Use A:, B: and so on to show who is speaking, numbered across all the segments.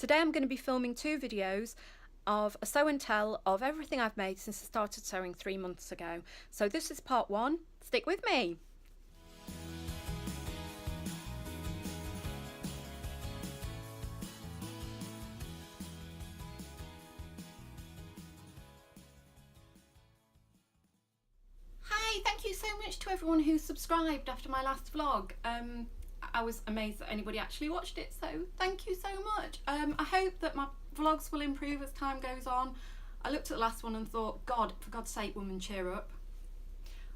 A: Today I'm going to be filming 2 videos of a sew and tell of everything I've made since I started sewing 3 months ago. So this is part 1. Stick with me! Hi, thank you so much to everyone who subscribed after my last vlog. I was amazed that anybody actually watched it, so thank you so much. I hope that my vlogs will improve as time goes on. I looked at the last one and thought, God, for God's sake, woman, cheer up.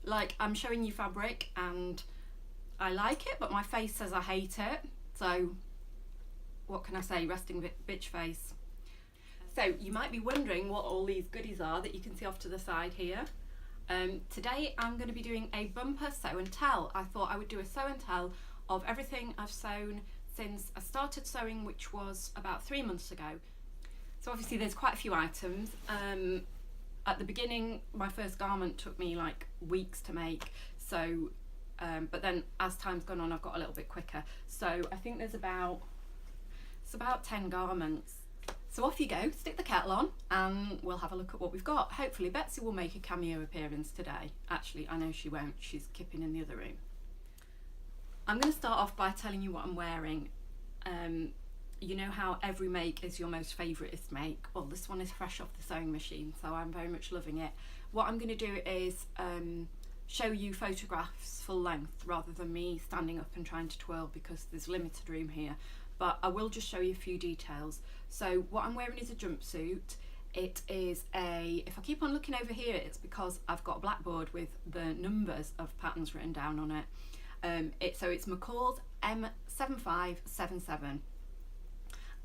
A: Like, I'm showing you fabric and I like it, but my face says I hate it. So what can I say? Resting bitch face. So you might be wondering what all these goodies are that you can see off to the side here. Today I'm going to be doing a bumper sew and tell. I thought I would do a sew and tell of everything I've sewn since I started sewing, which was about 3 months ago. So obviously there's quite a few items. At the beginning, my first garment took me like weeks to make, so but then as time's gone on I've got a little bit quicker. So I think it's about 10 garments. So off you go, stick the kettle on and we'll have a look at what we've got. Hopefully Betsy will make a cameo appearance today. Actually, I know she won't, she's kipping in the other room. I'm going to start off by telling you what I'm wearing. You know how every make is your most favouriteest make? Well, this one is fresh off the sewing machine, so I'm very much loving it. What I'm going to do is show you photographs full length rather than me standing up and trying to twirl because there's limited room here. But I will just show you a few details. So what I'm wearing is a jumpsuit. It is if I keep on looking over here, it's because I've got a blackboard with the numbers of patterns written down on it. So it's Mccalls M7577,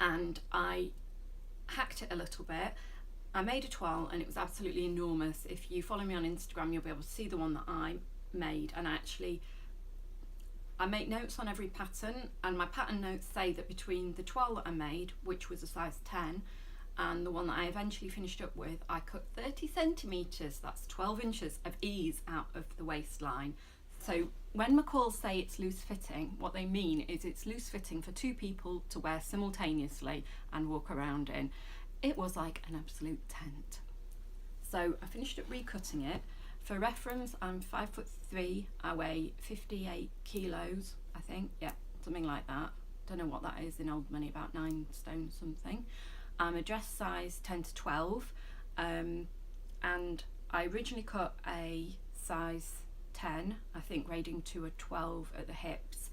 A: and I hacked it a little bit. I made a toile and it was absolutely enormous. If you follow me on Instagram, you'll be able to see the one that I made, and I make notes on every pattern, and my pattern notes say that between the toile that I made, which was a size 10, and the one that I eventually finished up with, I cut 30 centimetres, that's 12 inches of ease out of the waistline. So when Mccalls say it's loose fitting, what they mean is it's loose fitting for 2 people to wear simultaneously and walk around in. It was like an absolute tent. So I finished up recutting it. For reference, I'm 5'3", I weigh 58 kilos, I think, yeah, something like that. Don't know what that is in old money, about 9 stone something. I'm a dress size 10 to 12, and I originally cut a size 10, I think grading to a 12 at the hips,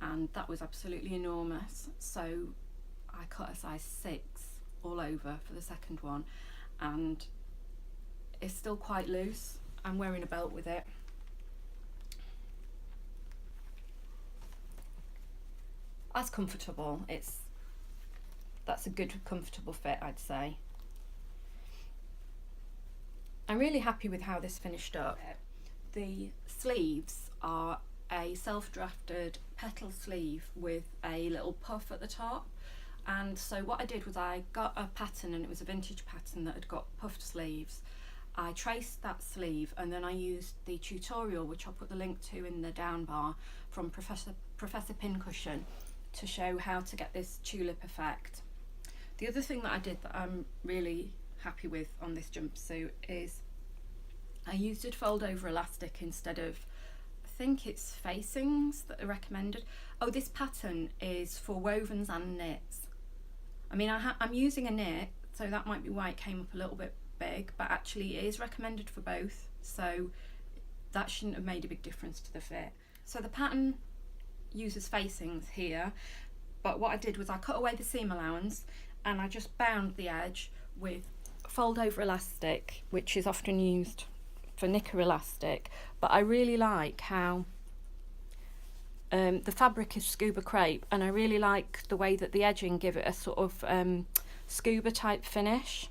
A: and that was absolutely enormous. So I cut a size 6 all over for the second one, and it's still quite loose. I'm wearing a belt with it. That's comfortable. That's a good comfortable fit, I'd say. I'm really happy with how this finished up. The sleeves are a self-drafted petal sleeve with a little puff at the top, and so what I did was I got a pattern, and it was a vintage pattern that had got puffed sleeves. I traced that sleeve and then I used the tutorial, which I'll put the link to in the down bar, from Professor Pincushion to show how to get this tulip effect. The other thing that I did that I'm really happy with on this jumpsuit is I used a fold over elastic instead of, I think it's facings that are recommended. Oh, this pattern is for wovens and knits. I mean, I'm using a knit, so that might be why it came up a little bit big, but actually it is recommended for both, so that shouldn't have made a big difference to the fit. So the pattern uses facings here, but what I did was I cut away the seam allowance and I just bound the edge with fold over elastic, which is often used for knicker elastic, but I really like how the fabric is scuba crepe, and I really like the way that the edging give it a sort of scuba type finish.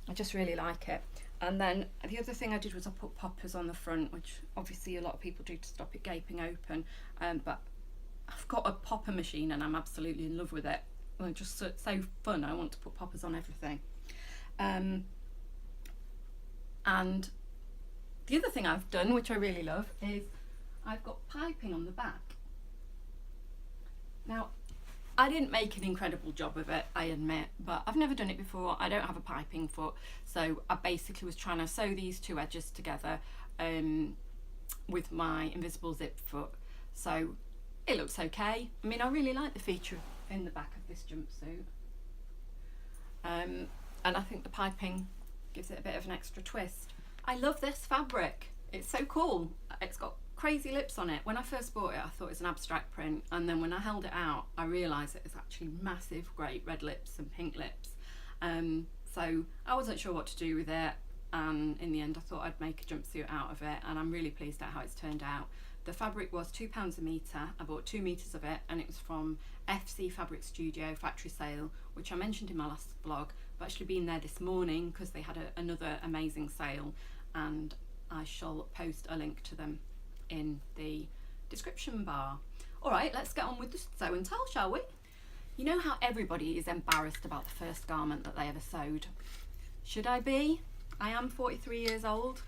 A: I just really like it. And then the other thing I did was I put poppers on the front, which obviously a lot of people do to stop it gaping open, but I've got a popper machine and I'm absolutely in love with it. It's just so fun. I want to put poppers on everything. And the other thing I've done, which I really love, is I've got piping on the back. Now I didn't make an incredible job of it, I admit, but I've never done it before. I don't have a piping foot, so I basically was trying to sew these two edges together with my invisible zip foot. So it looks okay. I mean, I really like the feature in the back of this jumpsuit. And I think the piping gives it a bit of an extra twist. I love this fabric. It's so cool. It's got crazy lips on it. When I first bought it, I thought it was an abstract print, and then when I held it out, I realised it was actually massive, great red lips and pink lips. So I wasn't sure what to do with it, and in the end I thought I'd make a jumpsuit out of it, and I'm really pleased at how it's turned out. The fabric was £2 a metre. I bought 2 metres of it, and it was from FC Fabric Studio factory sale, which I mentioned in my last vlog. I've actually been there this morning because they had another amazing sale, and I shall post a link to them in the description bar. Alright, let's get on with the sew and tell, shall we? You know how everybody is embarrassed about the first garment that they ever sewed? Should I be? I am 43 years old.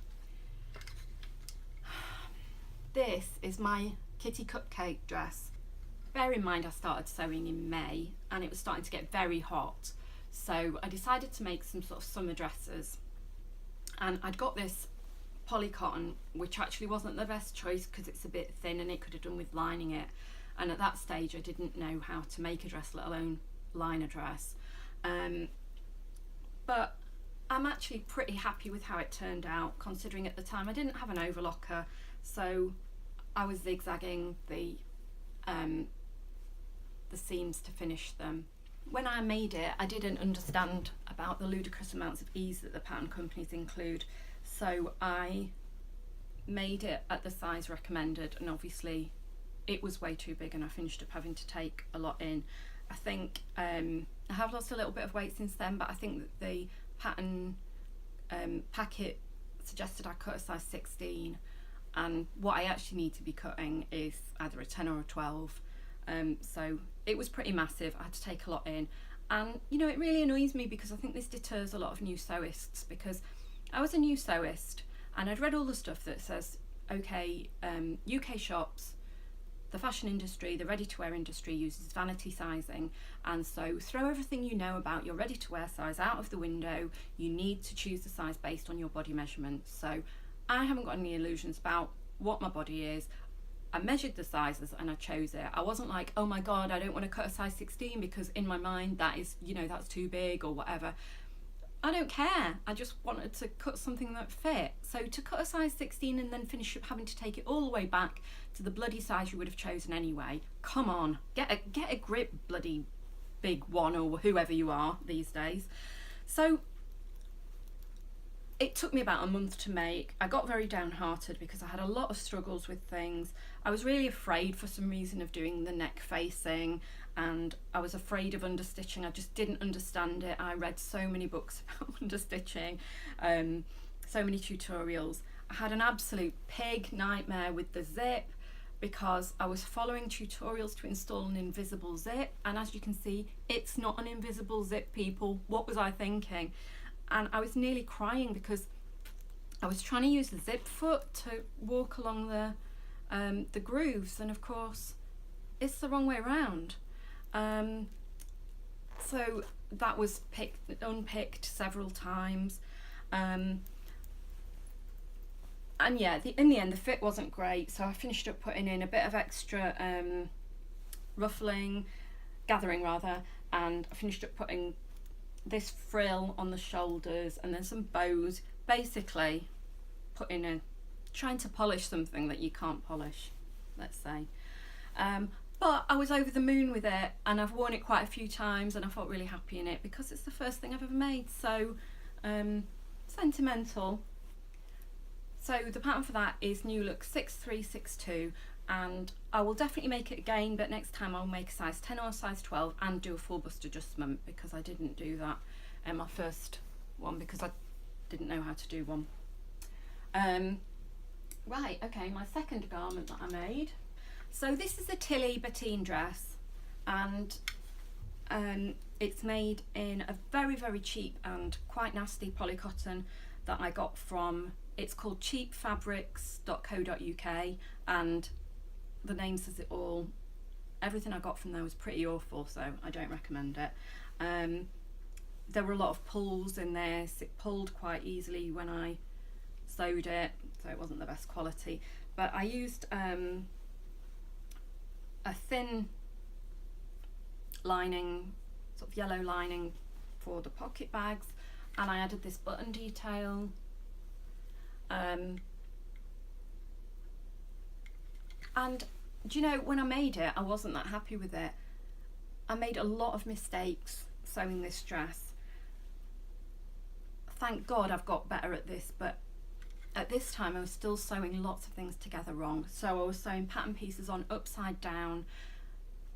A: This is my kitty cupcake dress. Bear in mind I started sewing in May and it was starting to get very hot, so I decided to make some sort of summer dresses, and I'd got this poly cotton, which actually wasn't the best choice because it's a bit thin and it could have done with lining it, and at that stage I didn't know how to make a dress, let alone line a dress. But I'm actually pretty happy with how it turned out, considering at the time I didn't have an overlocker, so I was zigzagging the seams to finish them. When I made it, I didn't understand about the ludicrous amounts of ease that the pattern companies include, so I made it at the size recommended, and obviously it was way too big and I finished up having to take a lot in. I think I have lost a little bit of weight since then, but I think that the pattern packet suggested I cut a size 16, and what I actually need to be cutting is either a 10 or a 12. So it was pretty massive. I had to take a lot in, and you know, it really annoys me because I think this deters a lot of new sewists, because I was a new sewist and I'd read all the stuff that says, okay, UK shops, the fashion industry, the ready-to-wear industry uses vanity sizing, and so throw everything you know about your ready-to-wear size out of the window. You need to choose the size based on your body measurements. So I haven't got any illusions about what my body is. I measured the sizes and I chose it. I wasn't like, oh my god, I don't want to cut a size 16 because in my mind that is, you know, that's too big or whatever. I don't care. I just wanted to cut something that fit. So to cut a size 16 and then finish up having to take it all the way back to the bloody size you would have chosen anyway. Come on, get a grip, bloody big one, or whoever you are these days. So it took me about a month to make. I got very downhearted because I had a lot of struggles with things. I was really afraid for some reason of doing the neck facing, and I was afraid of understitching. I just didn't understand it. I read so many books about understitching, so many tutorials. I had an absolute pig nightmare with the zip because I was following tutorials to install an invisible zip, and as you can see, it's not an invisible zip, people. What was I thinking? And I was nearly crying because I was trying to use the zip foot to walk along the grooves, and of course it's the wrong way around. So that was unpicked several times, and yeah, in the end the fit wasn't great, so I finished up putting in a bit of extra gathering rather, and I finished up putting this frill on the shoulders and then some bows, basically trying to polish something that you can't polish, let's say. But I was over the moon with it, and I've worn it quite a few times and I felt really happy in it because it's the first thing I've ever made, so sentimental. So the pattern for that is New Look 6362, and I will definitely make it again, but next time I'll make a size 10 or a size 12 and do a full bust adjustment, because I didn't do that in my first one because I didn't know how to do one. Right, okay, my second garment that I made. So this is a Buttons Bettine dress, and it's made in a very, very cheap and quite nasty polycotton that I got from, it's called cheapfabrics.co.uk, and the name says it all. everything I got from there was pretty awful, so I don't recommend it. There were a lot of pulls in this. It pulled quite easily when I sewed it, so it wasn't the best quality. But I used a thin lining, sort of yellow lining for the pocket bags, and I added this button detail. And do you know, when I made it, I wasn't that happy with it. I made a lot of mistakes sewing this dress. Thank God I've got better at this, but at this time I was still sewing lots of things together wrong. So I was sewing pattern pieces on upside down.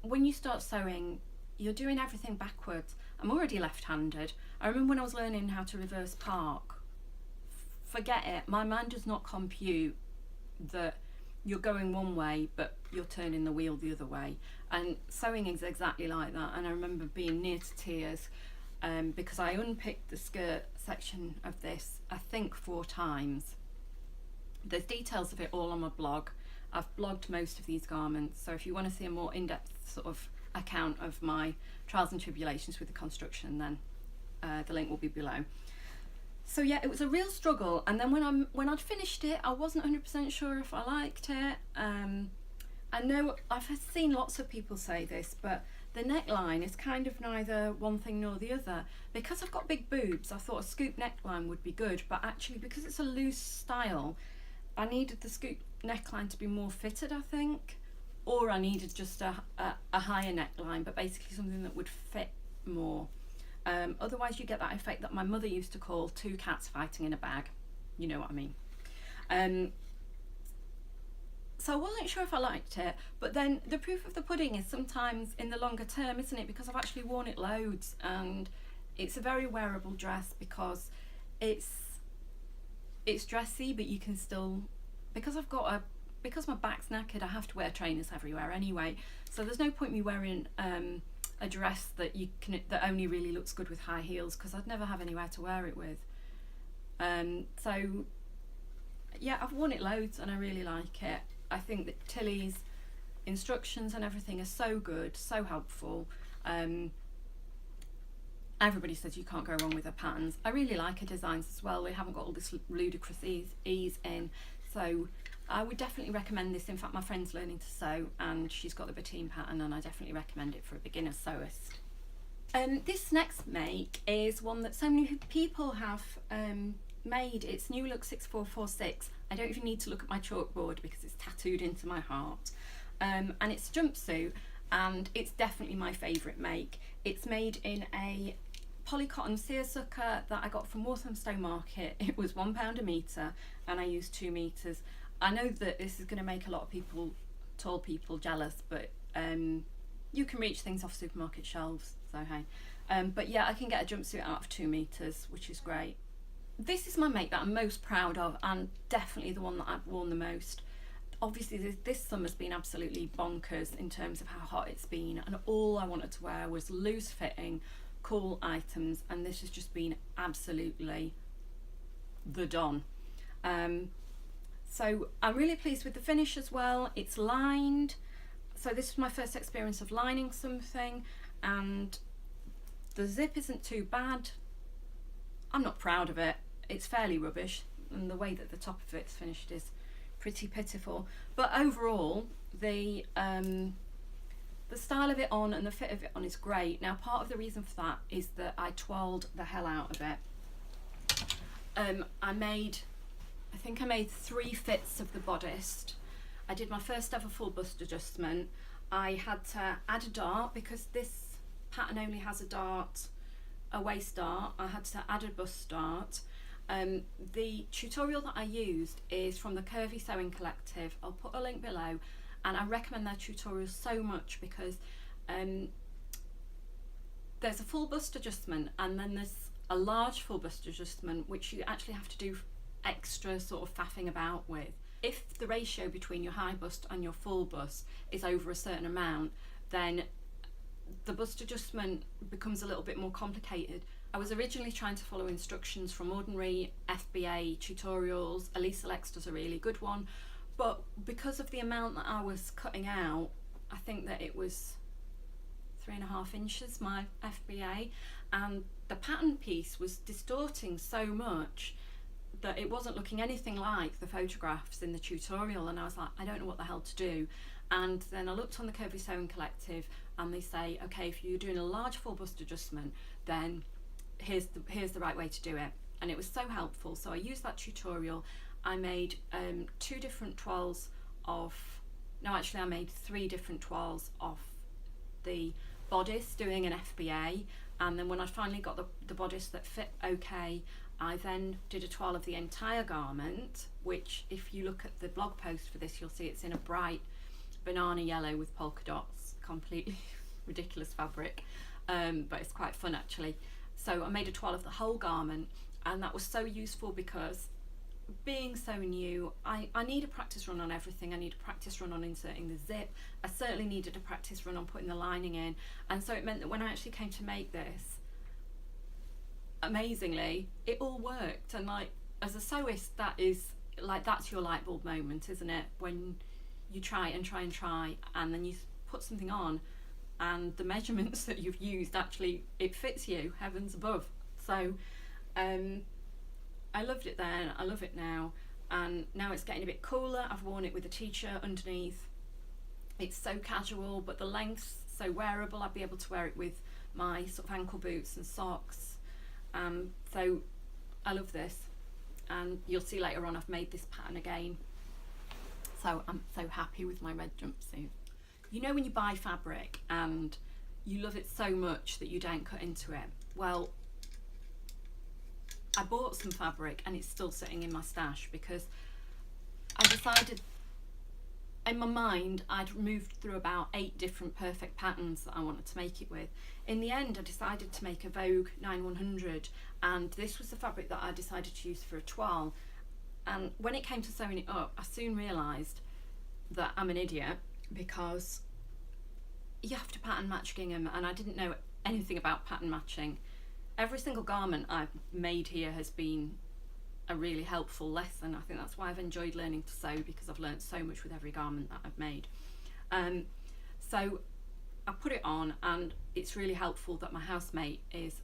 A: When you start sewing, you're doing everything backwards. I'm already left-handed. I remember when I was learning how to reverse park, forget it, my mind does not compute that you're going one way but you're turning the wheel the other way, and sewing is exactly like that. And I remember being near to tears because I unpicked the skirt section of this I think 4 times. There's details of it all on my blog. I've blogged most of these garments, so if you want to see a more in-depth sort of account of my trials and tribulations with the construction, then the link will be below. So yeah, it was a real struggle, and then when I'd finished it, I wasn't 100% sure if I liked it. I know I've seen lots of people say this, but the neckline is kind of neither one thing nor the other. Because I've got big boobs, I thought a scoop neckline would be good, but actually because it's a loose style, I needed the scoop neckline to be more fitted, I think, or I needed just a higher neckline, but basically something that would fit more. Otherwise you get that effect that my mother used to call 2 cats fighting in a bag. You know what I mean. So I wasn't sure if I liked it, but then the proof of the pudding is sometimes in the longer term, isn't it? Because I've actually worn it loads, and it's a very wearable dress because it's dressy, but you can still, because my back's knackered, I have to wear trainers everywhere anyway. So there's no point me wearing a dress that that only really looks good with high heels, because I'd never have anywhere to wear it with. So yeah, I've worn it loads and I really like it. I think that Tilly's instructions and everything are so good, so helpful. Everybody says you can't go wrong with her patterns. I really like her designs as well. They haven't got all this ludicrous ease in, so I would definitely recommend this. In fact, my friend's learning to sew and she's got the Bettine pattern, and I definitely recommend it for a beginner sewist. This next make is one that so many people have made. It's New Look 6446. I don't even need to look at my chalkboard because it's tattooed into my heart. And it's a jumpsuit, and it's definitely my favourite make. It's made in a polycotton seersucker that I got from Walthamstow Market. It was £1 a metre and I used 2 metres. I know that this is going to make a lot of people, tall people, jealous, but you can reach things off supermarket shelves, so hey. But yeah, I can get a jumpsuit out of 2 metres, which is great. This is my make that I'm most proud of, and definitely the one that I've worn the most. Obviously this summer's been absolutely bonkers in terms of how hot it's been, and all I wanted to wear was loose fitting, cool items, and this has just been absolutely the don. So I'm really pleased with the finish as well. It's lined, so this is my first experience of lining something, and the zip isn't too bad. I'm not proud of it. It's fairly rubbish, and the way that the top of it's finished is pretty pitiful. But overall, the style of it on and the fit of it on is great. Now, part of the reason for that is that I twirled the hell out of it. I think I made 3 fits of the bodice. I did my first ever full bust adjustment. I had to add a dart because this pattern only has a waist dart. I had to add a bust dart. The tutorial that I used is from the Curvy Sewing Collective. I'll put a link below, and I recommend their tutorials so much because there's a full bust adjustment, and then there's a large full bust adjustment which you actually have to do extra sort of faffing about with. If the ratio between your high bust and your full bust is over a certain amount, then the bust adjustment becomes a little bit more complicated. I was originally trying to follow instructions from ordinary FBA tutorials. Elisa Lex does a really good one, but because of the amount that I was cutting out, I think that it was 3.5 inches, my FBA, and the pattern piece was distorting so much that it wasn't looking anything like the photographs in the tutorial, and I was like, I don't know what the hell to do. And then I looked on the Curvy Sewing Collective, and they say, okay, if you're doing a large full bust adjustment, then here's the right way to do it. And it was so helpful. So I used that tutorial. I made 2 different toiles of, no, actually I made 3 different toiles of the bodice doing an FBA, and then when I finally got the bodice that fit okay, I then did a toile of the entire garment, which if you look at the blog post for this, you'll see it's in a bright banana yellow with polka dots, completely ridiculous fabric, but it's quite fun actually. So I made a toile of the whole garment, and that was so useful because being so new, I need a practice run on everything. I need a practice run on inserting the zip. I certainly needed a practice run on putting the lining in, and so it meant that when I actually came to make this, amazingly, it all worked. And like, as a sewist, that is like, that's your light bulb moment, isn't it? When you try and try and try, and then you put something on and the measurements that you've used, actually it fits you, heavens above. So I loved it then, I love it now, and now it's getting a bit cooler. I've worn it with a t-shirt underneath. It's so casual, but the length's so wearable. I'd be able to wear it with my sort of ankle boots and socks. So I love this, and you'll see later on I've made this pattern again. So I'm so happy with my red jumpsuit. You know when you buy fabric and you love it so much that you don't cut into it? Well, I bought some fabric and it's still sitting in my stash because I decided in my mind I'd moved through about 8 different perfect patterns that I wanted to make it with. In the end I decided to make a Vogue 9100, and this was the fabric that I decided to use for a toile. And when it came to sewing it up, I soon realised that I'm an idiot because you have to pattern match gingham, and I didn't know anything about pattern matching. Every single garment I've made here has been a really helpful lesson. I think that's why I've enjoyed learning to sew, because I've learned so much with every garment that I've made. So I put it on, and it's really helpful that my housemate is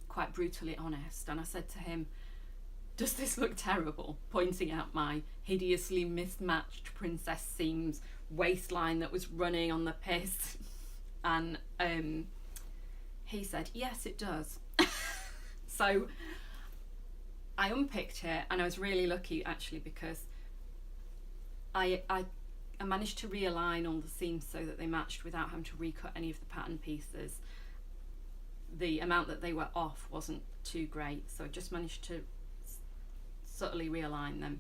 A: quite brutally honest, and I said to him, does this look terrible? Pointing out my hideously mismatched princess seams waistline that was running on the piss. And he said, yes, it does. So I unpicked it, and I was really lucky actually, because I managed to realign all the seams so that they matched without having to recut any of the pattern pieces. The amount that they were off wasn't too great, so I just managed to subtly realign them.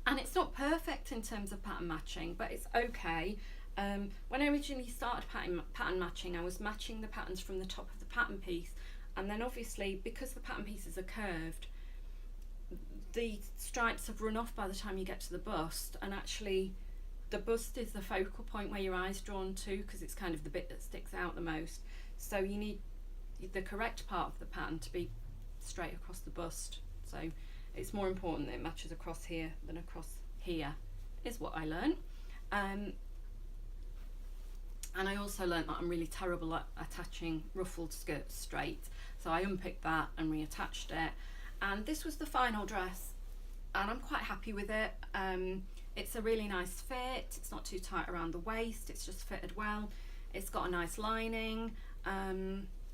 A: And it's not perfect in terms of pattern matching, but it's okay. When I originally started pattern matching, I was matching the patterns from the top of the pattern piece, and then obviously because the pattern pieces are curved, the stripes have run off by the time you get to the bust, and actually the bust is the focal point where your eye's drawn to, because it's kind of the bit that sticks out the most. So you need the correct part of the pattern to be straight across the bust. So it's more important that it matches across here than across here, is what I learned. And I also learnt that I'm really terrible at attaching ruffled skirts straight. So I unpicked that and reattached it. And this was the final dress, and I'm quite happy with it. It's a really nice fit. It's not too tight around the waist. It's just fitted well. It's got a nice lining.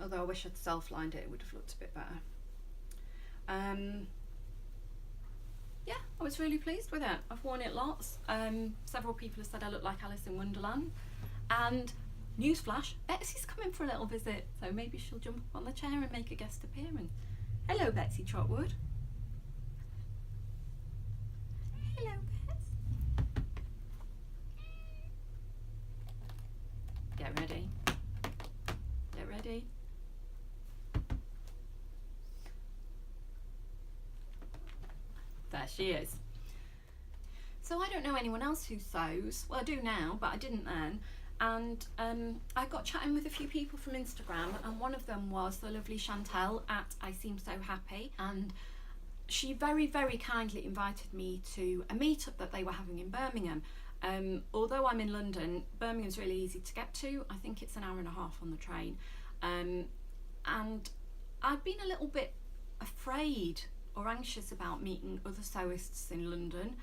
A: Although I wish I'd self-lined it, it would have looked a bit better. Yeah, I was really pleased with it. I've worn it lots. Several people have said I look like Alice in Wonderland. And newsflash, Betsy's coming for a little visit, so maybe she'll jump up on the chair and make a guest appearance. Hello, Betsy Trotwood. Hello, Bets. Get ready. Get ready. There she is. So I don't know anyone else who sews. Well, I do now, but I didn't then. And I got chatting with a few people from Instagram, and one of them was the lovely Chantel at I Seem So Happy, and she very, very kindly invited me to a meetup that they were having in Birmingham. Although I'm in London, Birmingham's really easy to get to. I think it's an hour and a half on the train. And I'd been a little bit afraid or anxious about meeting other sewists in London.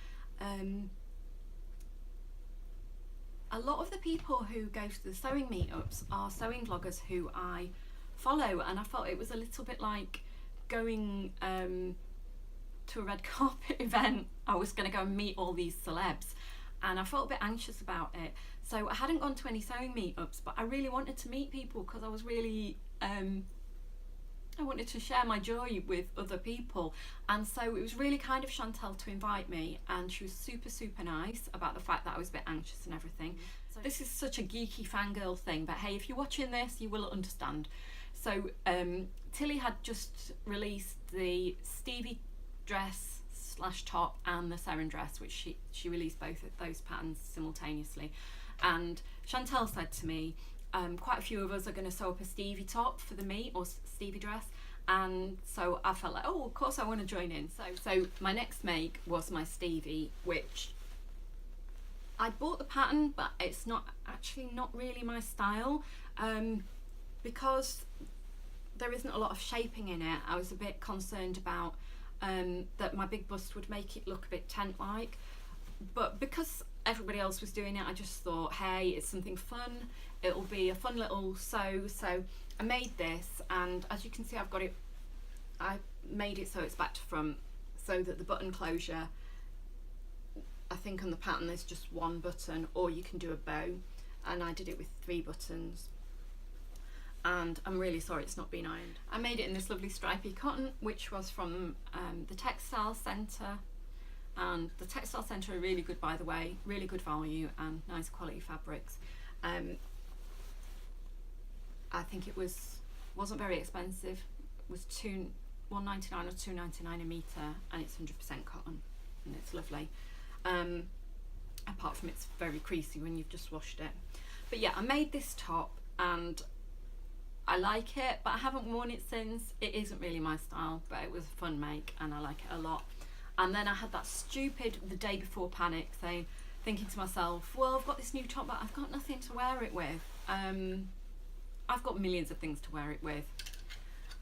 A: A lot of the people who go to the sewing meetups are sewing vloggers who I follow, and I felt it was a little bit like going to a red carpet event. I was going to go and meet all these celebs, and I felt a bit anxious about it. So I hadn't gone to any sewing meetups, but I really wanted to meet people because I was really I wanted to share my joy with other people. And so it was really kind of Chantal to invite me, and she was super nice about the fact that I was a bit anxious and everything. So this is such a geeky fangirl thing, but hey, if you're watching this, you will understand. So Tilly had just released the Stevie dress / top and the Seren dress, which she released both of those patterns simultaneously. And Chantal said to me, quite a few of us are going to sew up a Stevie top for the meet, or Stevie dress, and so I felt like, oh, of course I want to join in. So my next make was my Stevie, which I bought the pattern, but it's not really my style, because there isn't a lot of shaping in it. I was a bit concerned about that my big bust would make it look a bit tent-like, but because everybody else was doing it, I just thought, hey, it's something fun, it'll be a fun little sew. So I made this, and as you can see, I made it so it's back to front, so that the button closure, I think on the pattern there's just one button, or you can do a bow, and I did it with 3 buttons. And I'm really sorry it's not been ironed. I made it in this lovely stripy cotton, which was from the Textile Centre. And the Textile Centre are really good, by the way, really good value and nice quality fabrics. I think it wasn't very expensive. It was $1.99 or $2.99 a metre, and it's 100% cotton, and it's lovely. Apart from it's very creasy when you've just washed it. But yeah, I made this top and I like it, but I haven't worn it since. It isn't really my style, but it was a fun make and I like it a lot. And then I had that stupid the day before panic, thinking to myself, well, I've got this new top, but I've got nothing to wear it with. I've got millions of things to wear it with.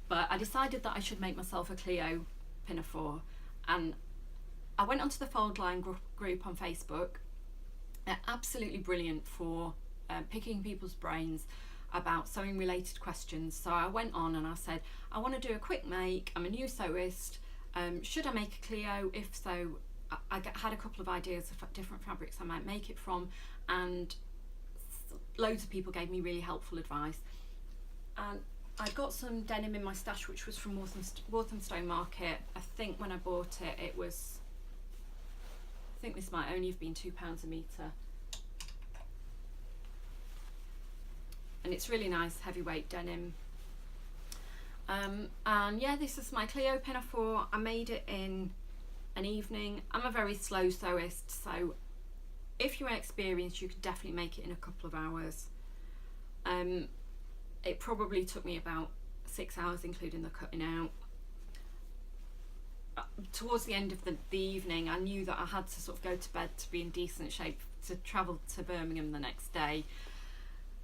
A: But I decided that I should make myself a Cleo pinafore. And I went onto the Fold Line group on Facebook. They're absolutely brilliant for picking people's brains about sewing related questions. So I went on and I said, I want to do a quick make, I'm a new sewist, should I make a Cleo? If so, I had a couple of ideas of different fabrics I might make it from, and loads of people gave me really helpful advice. And I got some denim in my stash, which was from Walthamstow Market. I think when I bought it, I think this might only have been £2 a metre. And it's really nice heavyweight denim. And yeah, this is my Cleo pinafore. I made it in an evening. I'm a very slow sewist, so if you're experienced, you could definitely make it in a couple of hours. It probably took me about 6 hours, including the cutting out. Towards the end of the evening, I knew that I had to sort of go to bed to be in decent shape to travel to Birmingham the next day.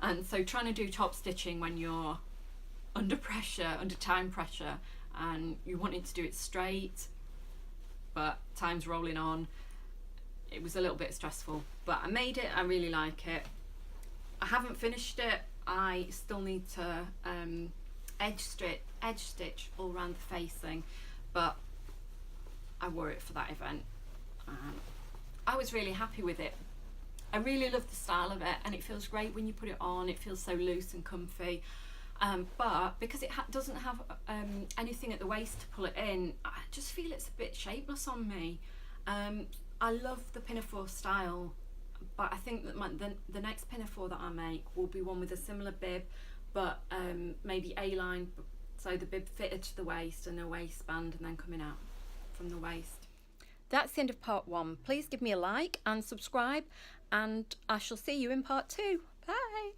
A: And so trying to do top stitching when you're under pressure, under time pressure, and you wanted to do it straight, but time's rolling on, it was a little bit stressful. But I made it, I really like it. I haven't finished it. I still need to edge stitch all around the facing, but I wore it for that event. I was really happy with it. I really love the style of it, and it feels great when you put it on. It feels so loose and comfy, but because it doesn't have anything at the waist to pull it in, I just feel it's a bit shapeless on me. I love the pinafore style, but I think that the next pinafore that I make will be one with a similar bib, but maybe A-line, so the bib fitted to the waist and a waistband, and then coming out from the waist. That's the end of part 1. Please give me a like and subscribe, and I shall see you in part 2. Bye!